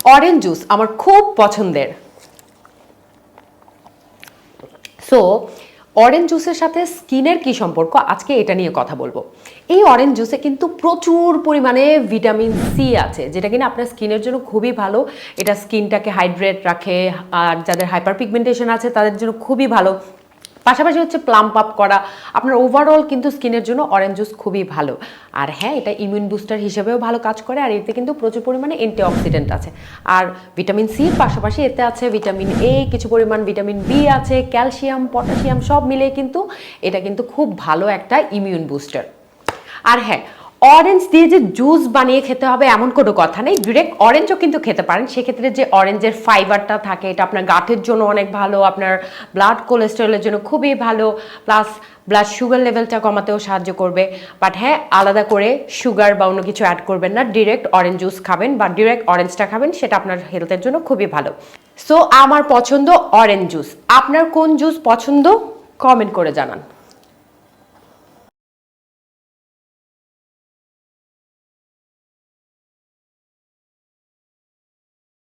Orange juice আমার খুব পছন্দের। সো অরেঞ্জ জুসের সাথে স্কিনের কি সম্পর্ক, আজকে এটা নিয়ে কথা বলবো। এই অরেঞ্জ জুসে কিন্তু প্রচুর পরিমাণে ভিটামিন সি আছে, যেটা কিনা আপনার স্কিনের জন্য খুবই ভালো। এটা স্কিনটাকে হাইড্রেট রাখে, আর যাদের হাইপার পিগমেন্টেশন আছে তাদের জন্য খুবই ভালো। পাশাপাশি হচ্ছে প্লাম্প আপ করা, আপনার ওভারঅল কিন্তু স্কিনের জন্য অরেঞ্জ জুস খুবই ভালো। আর হ্যাঁ, এটা ইমিউন বুস্টার হিসেবেও ভালো কাজ করে, আর এতে কিন্তু প্রচুর পরিমাণে অ্যান্টিঅক্সিডেন্ট আছে। আর ভিটামিন সির পাশাপাশি এতে আছে ভিটামিন এ, কিছু পরিমাণ ভিটামিন বি আছে, ক্যালসিয়াম, পটাশিয়াম সব মিলে কিন্তু এটা কিন্তু খুব ভালো একটা ইমিউন বুস্টার। আর হ্যাঁ, অরেঞ্জ দিয়ে যে জুস বানিয়ে খেতে হবে এমন কোনো কথা নেই, ডিরেক্ট অরেঞ্জও কিন্তু খেতে পারেন। সেক্ষেত্রে যে অরেঞ্জের ফাইবারটা থাকে এটা আপনার গাটের জন্য অনেক ভালো, আপনার ব্লাড কোলেস্টেরলের জন্য খুবই ভালো, প্লাস ব্লাড সুগার লেভেলটা কমাতেও সাহায্য করবে। বাট হ্যাঁ, আলাদা করে সুগার বা অন্য কিছু অ্যাড করবেন না, ডিরেক্ট অরেঞ্জ জুস খাবেন বা ডিরেক্ট অরেঞ্জটা খাবেন, সেটা আপনার হেলথের জন্য খুবই ভালো। সো আমার পছন্দ অরেঞ্জ জুস। আপনার কোন জুস পছন্দ কমেন্ট করে জানান।